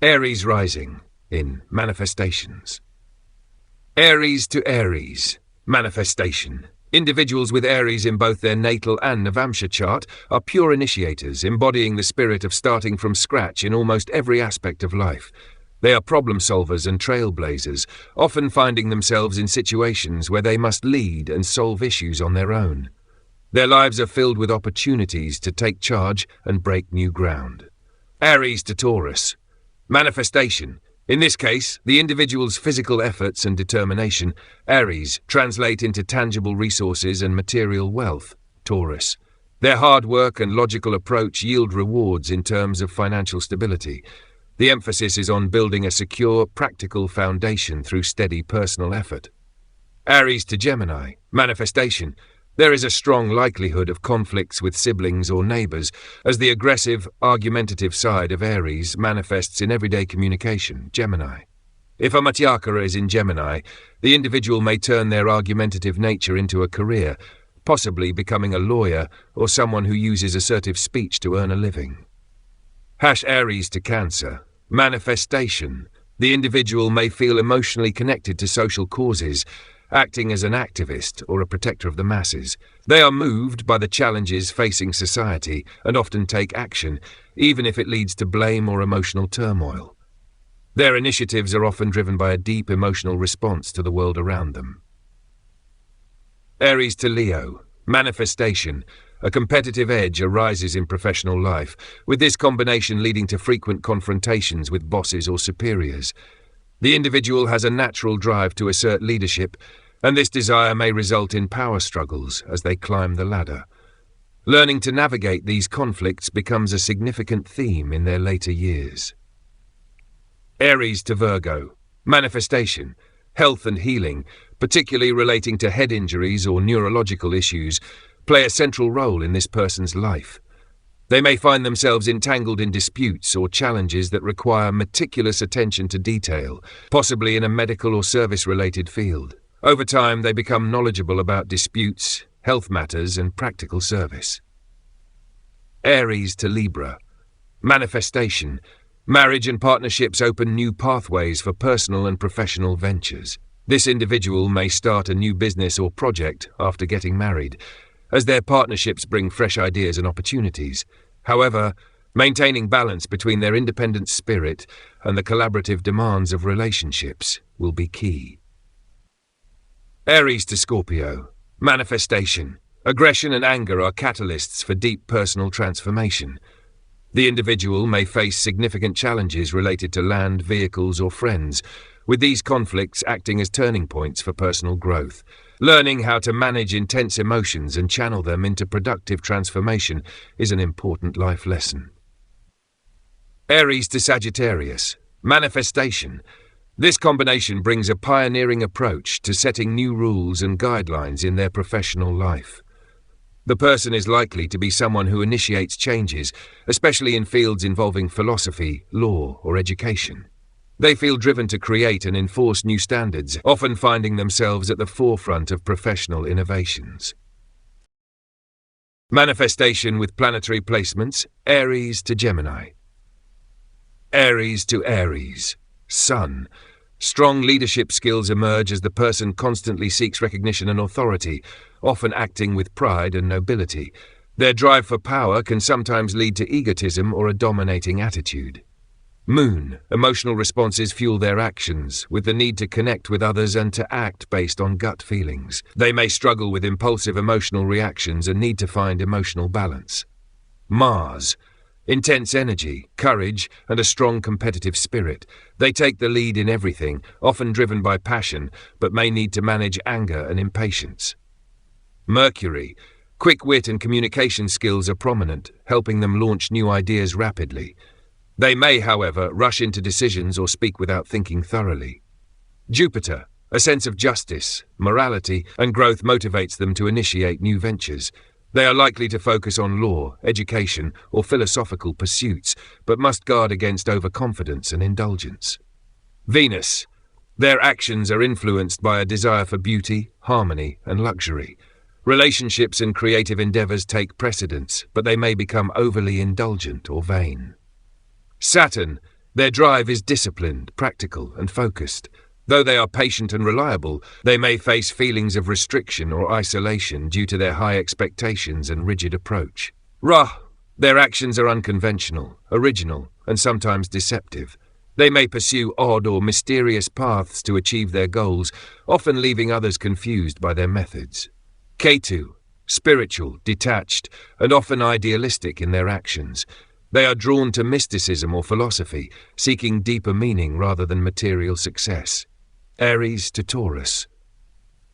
Aries rising in manifestations. Aries to Aries, manifestation. Individuals with Aries in both their natal and Navamsha chart are pure initiators, embodying the spirit of starting from scratch in almost every aspect of life. They are problem solvers and trailblazers, often finding themselves in situations where they must lead and solve issues on their own. Their lives are filled with opportunities to take charge and break new ground. Aries to Taurus, manifestation. In this case, the individual's physical efforts and determination, Aries, translate into tangible resources and material wealth, Taurus. Their hard work and logical approach yield rewards in terms of financial stability. The emphasis is on building a secure, practical foundation through steady personal effort. Aries to Gemini, manifestation. There is a strong likelihood of conflicts with siblings or neighbors, as the aggressive, argumentative side of Aries manifests in everyday communication, Gemini. If a Matyaka is in Gemini, the individual may turn their argumentative nature into a career, possibly becoming a lawyer or someone who uses assertive speech to earn a living. Aries to Cancer, manifestation. The individual may feel emotionally connected to social causes, acting as an activist or a protector of the masses. They are moved by the challenges facing society and often take action, even if it leads to blame or emotional turmoil. Their initiatives are often driven by a deep emotional response to the world around them. Aries to Leo, manifestation. A competitive edge arises in professional life, with this combination leading to frequent confrontations with bosses or superiors. The individual has a natural drive to assert leadership, and this desire may result in power struggles as they climb the ladder. Learning to navigate these conflicts becomes a significant theme in their later years. Aries to Virgo, manifestation. Health and healing, particularly relating to head injuries or neurological issues, play a central role in this person's life. They may find themselves entangled in disputes or challenges that require meticulous attention to detail, possibly in a medical or service-related field. Over time, they become knowledgeable about disputes, health matters, and practical service. Aries to Libra, manifestation. Marriage and partnerships open new pathways for personal and professional ventures. This individual may start a new business or project after getting married, as their partnerships bring fresh ideas and opportunities. However, maintaining balance between their independent spirit and the collaborative demands of relationships will be key. Aries to Scorpio, manifestation. Aggression and anger are catalysts for deep personal transformation. The individual may face significant challenges related to land, vehicles, or friends, with these conflicts acting as turning points for personal growth. Learning how to manage intense emotions and channel them into productive transformation is an important life lesson. Aries to Sagittarius, manifestation. This combination brings a pioneering approach to setting new rules and guidelines in their professional life. The person is likely to be someone who initiates changes, especially in fields involving philosophy, law, or education. They feel driven to create and enforce new standards, often finding themselves at the forefront of professional innovations. Manifestation with planetary placements, Aries to Gemini. Aries to Aries, Sun. Strong leadership skills emerge as the person constantly seeks recognition and authority, often acting with pride and nobility. Their drive for power can sometimes lead to egotism or a dominating attitude. Moon. Emotional responses fuel their actions, with the need to connect with others and to act based on gut feelings. They may struggle with impulsive emotional reactions and need to find emotional balance. Mars. Intense energy, courage, and a strong competitive spirit. They take the lead in everything, often driven by passion, but may need to manage anger and impatience. Mercury. Quick wit and communication skills are prominent, helping them launch new ideas rapidly. They may, however, rush into decisions or speak without thinking thoroughly. Jupiter. A sense of justice, morality, and growth motivates them to initiate new ventures. They are likely to focus on law, education, or philosophical pursuits, but must guard against overconfidence and indulgence. Venus. Their actions are influenced by a desire for beauty, harmony, and luxury. Relationships and creative endeavors take precedence, but they may become overly indulgent or vain. Saturn. Their drive is disciplined, practical, and focused. Though they are patient and reliable, they may face feelings of restriction or isolation due to their high expectations and rigid approach. Their actions are unconventional, original, and sometimes deceptive. They may pursue odd or mysterious paths to achieve their goals, often leaving others confused by their methods. Ketu, spiritual, detached, and often idealistic in their actions. They are drawn to mysticism or philosophy, seeking deeper meaning rather than material success. Aries to Taurus.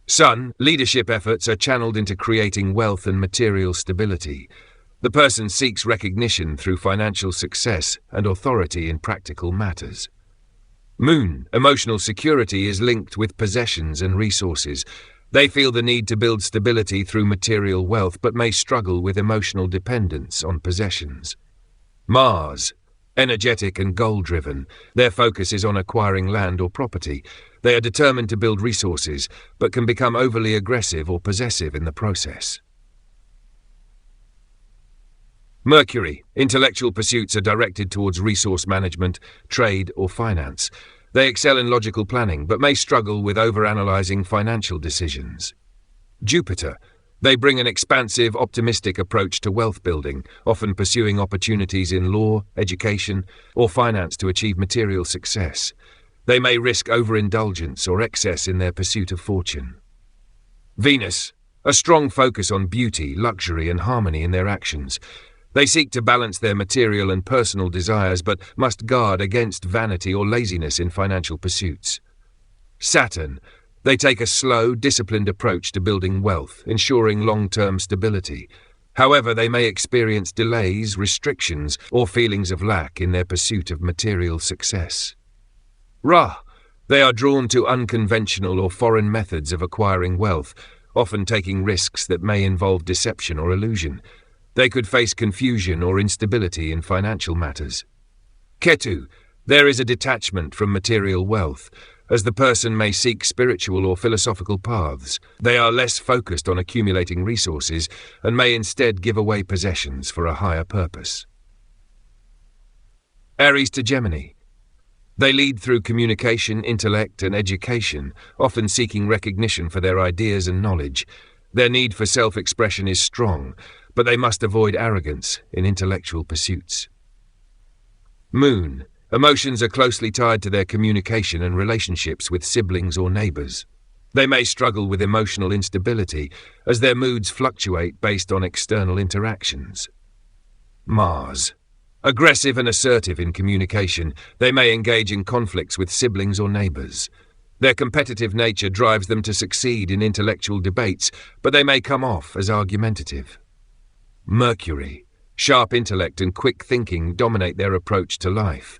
Sun, leadership efforts are channeled into creating wealth and material stability. The person seeks recognition through financial success and authority in practical matters. Moon, emotional security is linked with possessions and resources. They feel the need to build stability through material wealth but may struggle with emotional dependence on possessions. Mars, energetic and goal-driven. Their focus is on acquiring land or property. They are determined to build resources but can become overly aggressive or possessive in the process. Mercury, intellectual pursuits are directed towards resource management, trade, or finance. They excel in logical planning, but may struggle with overanalyzing financial decisions. Jupiter, they bring an expansive, optimistic approach to wealth building, often pursuing opportunities in law, education, or finance to achieve material success. They may risk overindulgence or excess in their pursuit of fortune. Venus, a strong focus on beauty, luxury, and harmony in their actions. They seek to balance their material and personal desires but must guard against vanity or laziness in financial pursuits. Saturn, they take a slow, disciplined approach to building wealth, ensuring long-term stability. However, they may experience delays, restrictions, or feelings of lack in their pursuit of material success. They are drawn to unconventional or foreign methods of acquiring wealth, often taking risks that may involve deception or illusion. They could face confusion or instability in financial matters. Ketu, there is a detachment from material wealth, as the person may seek spiritual or philosophical paths. They are less focused on accumulating resources and may instead give away possessions for a higher purpose. Aries to Gemini. They lead through communication, intellect, and education, often seeking recognition for their ideas and knowledge. Their need for self-expression is strong, but they must avoid arrogance in intellectual pursuits. Moon, emotions are closely tied to their communication and relationships with siblings or neighbors. They may struggle with emotional instability, as their moods fluctuate based on external interactions. Mars, aggressive and assertive in communication, they may engage in conflicts with siblings or neighbors. Their competitive nature drives them to succeed in intellectual debates, but they may come off as argumentative. Mercury, sharp intellect and quick thinking dominate their approach to life.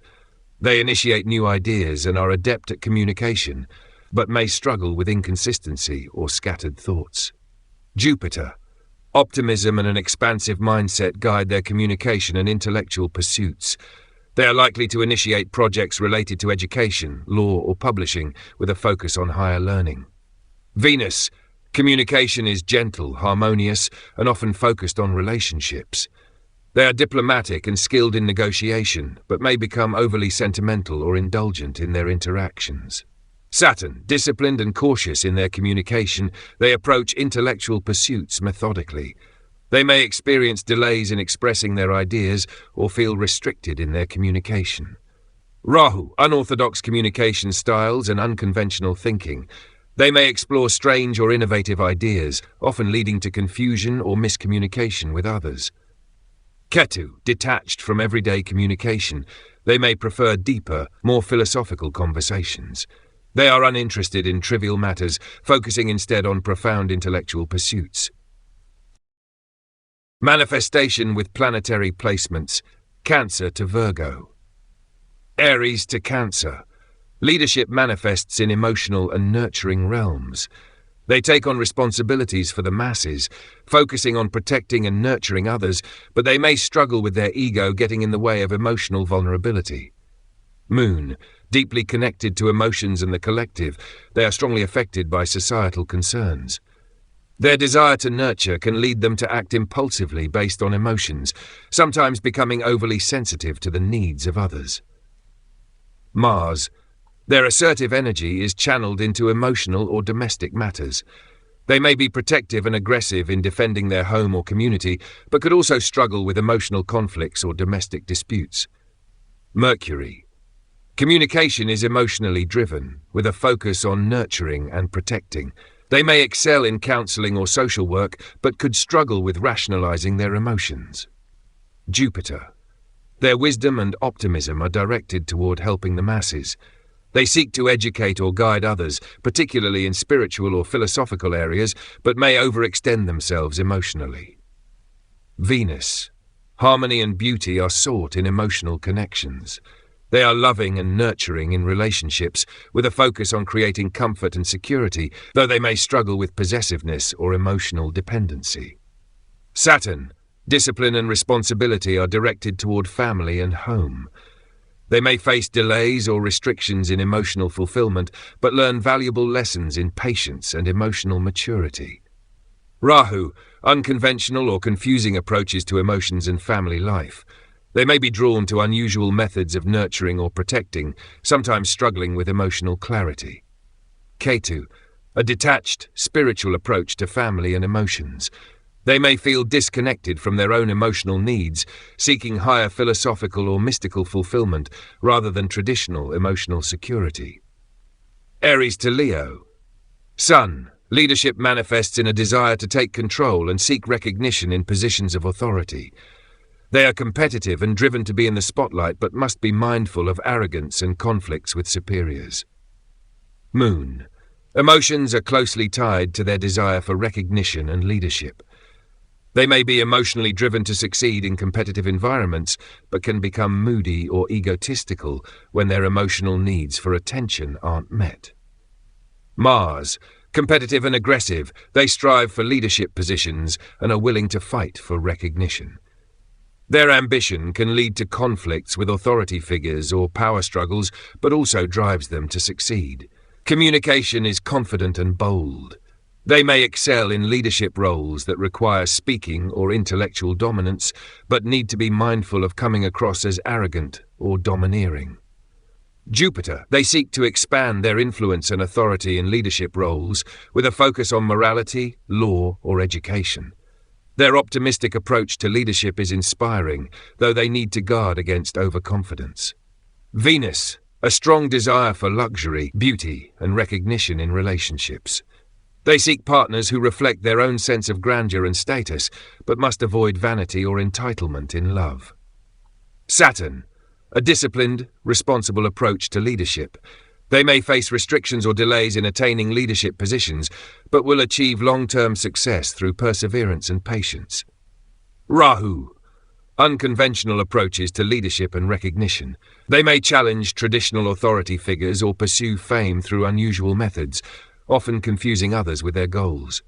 They initiate new ideas and are adept at communication, but may struggle with inconsistency or scattered thoughts. Jupiter, optimism and an expansive mindset guide their communication and intellectual pursuits. They are likely to initiate projects related to education, law, or publishing, with a focus on higher learning. Venus, communication is gentle, harmonious, and often focused on relationships. They are diplomatic and skilled in negotiation, but may become overly sentimental or indulgent in their interactions. Saturn, disciplined and cautious in their communication, they approach intellectual pursuits methodically. They may experience delays in expressing their ideas or feel restricted in their communication. Rahu, unorthodox communication styles and unconventional thinking. They may explore strange or innovative ideas, often leading to confusion or miscommunication with others. Ketu, detached from everyday communication. They may prefer deeper, more philosophical conversations. They are uninterested in trivial matters, focusing instead on profound intellectual pursuits. Manifestation with planetary placements. Cancer to Virgo. Aries to Cancer. Leadership manifests in emotional and nurturing realms. They take on responsibilities for the masses, focusing on protecting and nurturing others, but they may struggle with their ego getting in the way of emotional vulnerability. Moon, deeply connected to emotions and the collective, they are strongly affected by societal concerns. Their desire to nurture can lead them to act impulsively based on emotions, sometimes becoming overly sensitive to the needs of others. Mars. Their assertive energy is channeled into emotional or domestic matters. They may be protective and aggressive in defending their home or community, but could also struggle with emotional conflicts or domestic disputes. Mercury. Communication is emotionally driven, with a focus on nurturing and protecting. They may excel in counseling or social work, but could struggle with rationalizing their emotions. Jupiter. Their wisdom and optimism are directed toward helping the masses. They seek to educate or guide others, particularly in spiritual or philosophical areas, but may overextend themselves emotionally. Venus. Harmony and beauty are sought in emotional connections. They are loving and nurturing in relationships, with a focus on creating comfort and security, though they may struggle with possessiveness or emotional dependency. Saturn. Discipline and responsibility are directed toward family and home. They may face delays or restrictions in emotional fulfillment, but learn valuable lessons in patience and emotional maturity. Rahu. Unconventional or confusing approaches to emotions and family life. They may be drawn to unusual methods of nurturing or protecting, sometimes struggling with emotional clarity. Ketu. A detached, spiritual approach to family and emotions. They may feel disconnected from their own emotional needs, seeking higher philosophical or mystical fulfillment rather than traditional emotional security. Aries to Leo. Sun. Leadership manifests in a desire to take control and seek recognition in positions of authority. They are competitive and driven to be in the spotlight, but must be mindful of arrogance and conflicts with superiors. Moon. Emotions are closely tied to their desire for recognition and leadership. They may be emotionally driven to succeed in competitive environments, but can become moody or egotistical when their emotional needs for attention aren't met. Mars. Competitive and aggressive, they strive for leadership positions and are willing to fight for recognition. Their ambition can lead to conflicts with authority figures or power struggles, but also drives them to succeed. Communication is confident and bold. They may excel in leadership roles that require speaking or intellectual dominance, but need to be mindful of coming across as arrogant or domineering. Jupiter. They seek to expand their influence and authority in leadership roles with a focus on morality, law, or education. Their optimistic approach to leadership is inspiring, though they need to guard against overconfidence. Venus. A strong desire for luxury, beauty, and recognition in relationships. They seek partners who reflect their own sense of grandeur and status, but must avoid vanity or entitlement in love. Saturn. A disciplined, responsible approach to leadership. They may face restrictions or delays in attaining leadership positions, but will achieve long-term success through perseverance and patience. Rahu. Unconventional approaches to leadership and recognition. They may challenge traditional authority figures or pursue fame through unusual methods, often confusing others with their goals.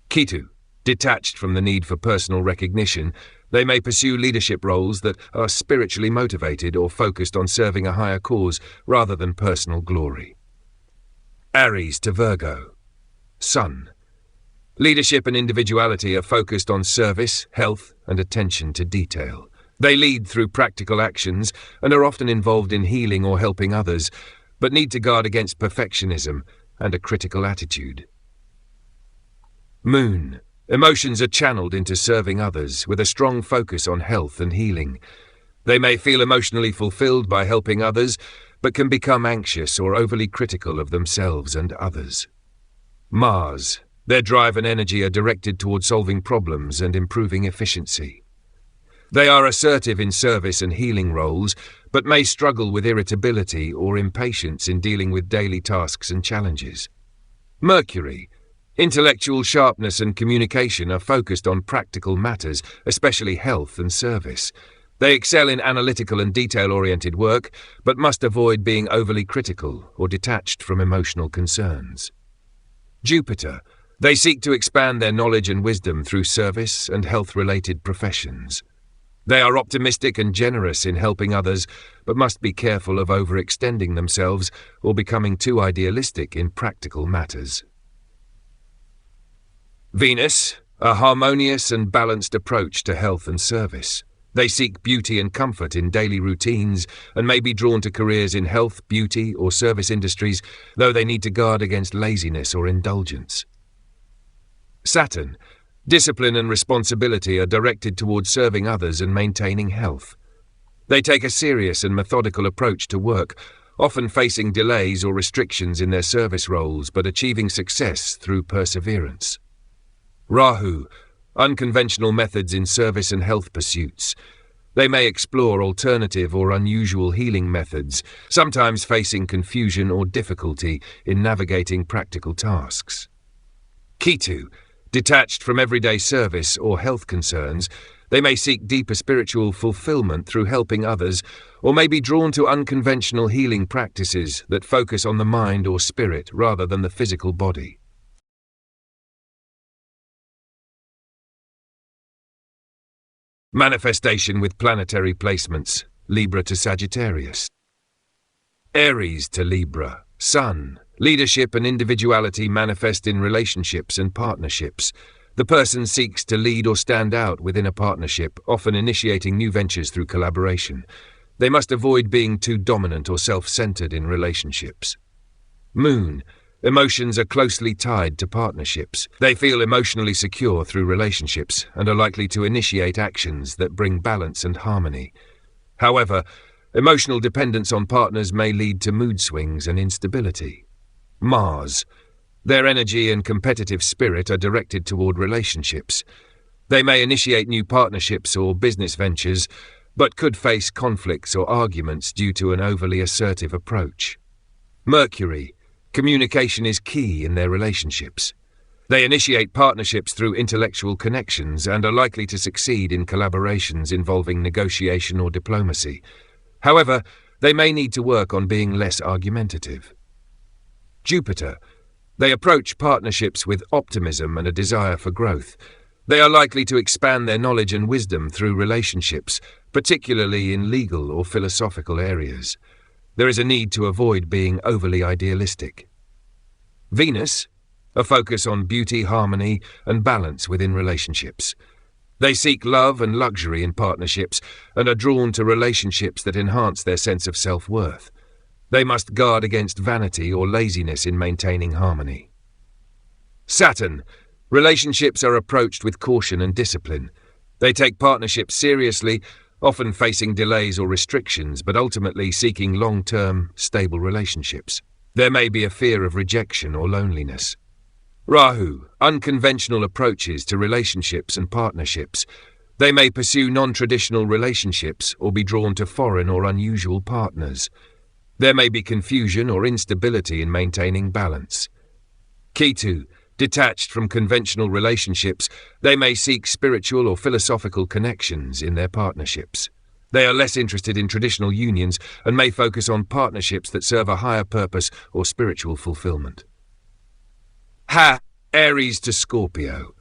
Ketu. Detached from the need for personal recognition, they may pursue leadership roles that are spiritually motivated or focused on serving a higher cause rather than personal glory. Aries to Virgo. Sun. Leadership and individuality are focused on service, health, and attention to detail. They lead through practical actions and are often involved in healing or helping others, but need to guard against perfectionism and a critical attitude. Moon. Emotions are channeled into serving others with a strong focus on health and healing. They may feel emotionally fulfilled by helping others, but can become anxious or overly critical of themselves and others. Mars. Their drive and energy are directed toward solving problems and improving efficiency. They are assertive in service and healing roles, but may struggle with irritability or impatience in dealing with daily tasks and challenges. Mercury. Intellectual sharpness and communication are focused on practical matters, especially health and service. They excel in analytical and detail-oriented work, but must avoid being overly critical or detached from emotional concerns. Jupiter. They seek to expand their knowledge and wisdom through service and health-related professions. They are optimistic and generous in helping others, but must be careful of overextending themselves or becoming too idealistic in practical matters. Venus. A harmonious and balanced approach to health and service. They seek beauty and comfort in daily routines and may be drawn to careers in health, beauty, or service industries, though they need to guard against laziness or indulgence. Saturn. Discipline and responsibility are directed towards serving others and maintaining health. They take a serious and methodical approach to work, often facing delays or restrictions in their service roles but achieving success through perseverance. Rahu. Unconventional methods in service and health pursuits. They may explore alternative or unusual healing methods, sometimes facing confusion or difficulty in navigating practical tasks. Ketu. Detached from everyday service or health concerns, they may seek deeper spiritual fulfillment through helping others, or may be drawn to unconventional healing practices that focus on the mind or spirit rather than the physical body. Manifestation with planetary placements, Libra to Sagittarius. Aries to Libra, Sun. Leadership and individuality manifest in relationships and partnerships. The person seeks to lead or stand out within a partnership, often initiating new ventures through collaboration. They must avoid being too dominant or self-centered in relationships. Moon. Emotions are closely tied to partnerships. They feel emotionally secure through relationships and are likely to initiate actions that bring balance and harmony. However, emotional dependence on partners may lead to mood swings and instability. Mars. Their energy and competitive spirit are directed toward relationships. They may initiate new partnerships or business ventures, but could face conflicts or arguments due to an overly assertive approach. Mercury. Communication is key in their relationships. They initiate partnerships through intellectual connections and are likely to succeed in collaborations involving negotiation or diplomacy. However, they may need to work on being less argumentative. Jupiter. They approach partnerships with optimism and a desire for growth. They are likely to expand their knowledge and wisdom through relationships, particularly in legal or philosophical areas. There is a need to avoid being overly idealistic. Venus. A focus on beauty, harmony, and balance within relationships. They seek love and luxury in partnerships and are drawn to relationships that enhance their sense of self-worth. They must guard against vanity or laziness in maintaining harmony. Saturn. Relationships are approached with caution and discipline. They take partnerships seriously, often facing delays or restrictions, but ultimately seeking long-term, stable relationships. There may be a fear of rejection or loneliness. Rahu. Unconventional approaches to relationships and partnerships. They may pursue non-traditional relationships or be drawn to foreign or unusual partners. There may be confusion or instability in maintaining balance. Ketu. Detached from conventional relationships, they may seek spiritual or philosophical connections in their partnerships. They are less interested in traditional unions and may focus on partnerships that serve a higher purpose or spiritual fulfillment. Aries to Scorpio.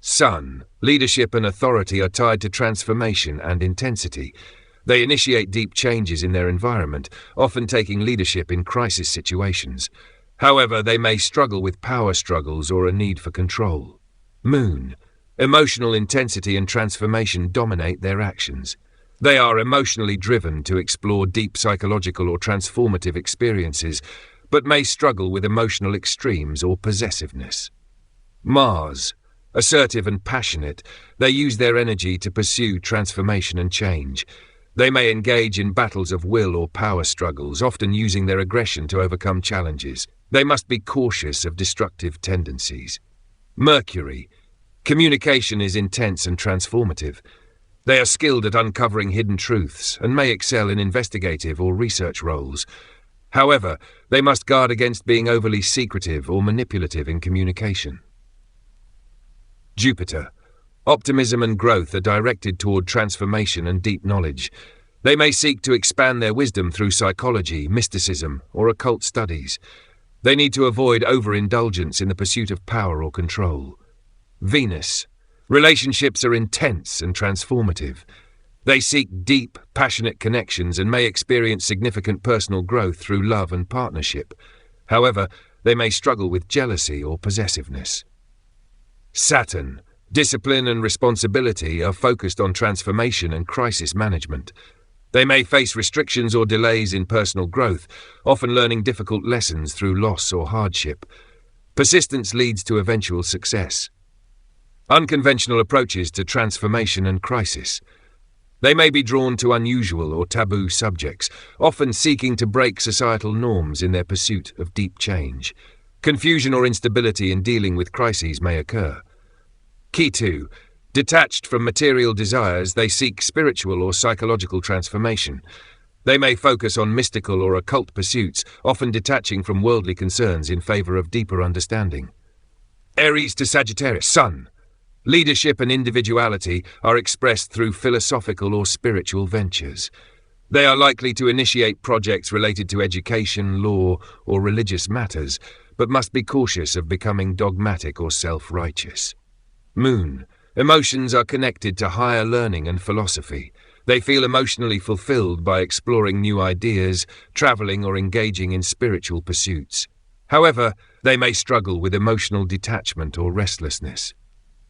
Sun. Leadership and authority are tied to transformation and intensity. They initiate deep changes in their environment, often taking leadership in crisis situations. However, they may struggle with power struggles or a need for control. Moon. Emotional intensity and transformation dominate their actions. They are emotionally driven to explore deep psychological or transformative experiences, but may struggle with emotional extremes or possessiveness. Mars. Assertive and passionate, they use their energy to pursue transformation and change. They may engage in battles of will or power struggles, often using their aggression to overcome challenges. They must be cautious of destructive tendencies. Mercury. Communication is intense and transformative. They are skilled at uncovering hidden truths and may excel in investigative or research roles. However, they must guard against being overly secretive or manipulative in communication. Jupiter. Optimism and growth are directed toward transformation and deep knowledge. They may seek to expand their wisdom through psychology, mysticism, or occult studies. They need to avoid overindulgence in the pursuit of power or control. Venus. Relationships are intense and transformative. They seek deep, passionate connections and may experience significant personal growth through love and partnership. However, they may struggle with jealousy or possessiveness. Saturn. Discipline and responsibility are focused on transformation and crisis management. They may face restrictions or delays in personal growth, often learning difficult lessons through loss or hardship. Persistence leads to eventual success. Unconventional approaches to transformation and crisis. They may be drawn to unusual or taboo subjects, often seeking to break societal norms in their pursuit of deep change. Confusion or instability in dealing with crises may occur. Key 2. Detached from material desires, they seek spiritual or psychological transformation. They may focus on mystical or occult pursuits, often detaching from worldly concerns in favor of deeper understanding. Aries to Sagittarius, Sun. Leadership and individuality are expressed through philosophical or spiritual ventures. They are likely to initiate projects related to education, law, or religious matters, but must be cautious of becoming dogmatic or self-righteous. Moon. Emotions are connected to higher learning and philosophy. They feel emotionally fulfilled by exploring new ideas, traveling, or engaging in spiritual pursuits. However, they may struggle with emotional detachment or restlessness.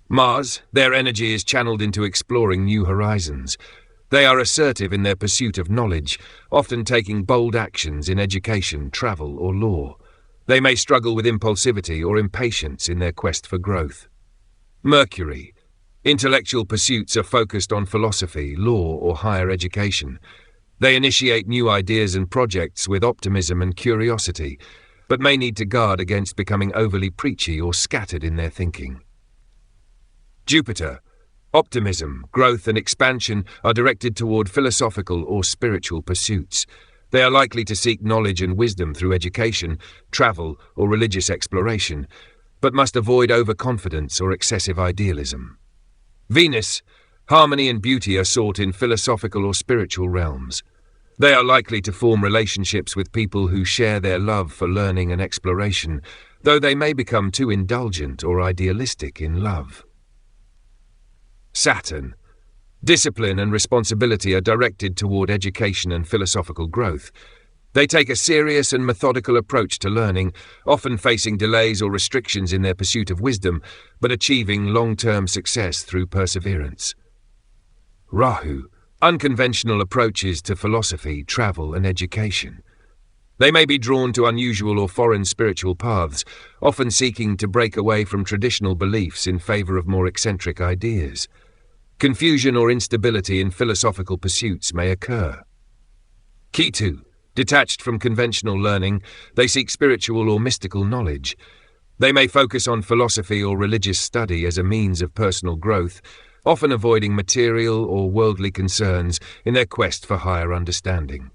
Mars. Their energy is channeled into exploring new horizons. They are assertive in their pursuit of knowledge, often taking bold actions in education, travel, or law. They may struggle with impulsivity or impatience in their quest for growth. Mercury. Intellectual pursuits are focused on philosophy, law, or higher education. They initiate new ideas and projects with optimism and curiosity, but may need to guard against becoming overly preachy or scattered in their thinking. Jupiter. Optimism, growth, and expansion are directed toward philosophical or spiritual pursuits. They are likely to seek knowledge and wisdom through education, travel, or religious exploration, but must avoid overconfidence or excessive idealism. Venus. Harmony and beauty are sought in philosophical or spiritual realms. They are likely to form relationships with people who share their love for learning and exploration, though they may become too indulgent or idealistic in love. Saturn. Discipline and responsibility are directed toward education and philosophical growth. They take a serious and methodical approach to learning, often facing delays or restrictions in their pursuit of wisdom, but achieving long-term success through perseverance. Rahu. Unconventional approaches to philosophy, travel, and education. They may be drawn to unusual or foreign spiritual paths, often seeking to break away from traditional beliefs in favor of more eccentric ideas. Confusion or instability in philosophical pursuits may occur. Key 2. Detached from conventional learning, they seek spiritual or mystical knowledge. They may focus on philosophy or religious study as a means of personal growth, often avoiding material or worldly concerns in their quest for higher understanding.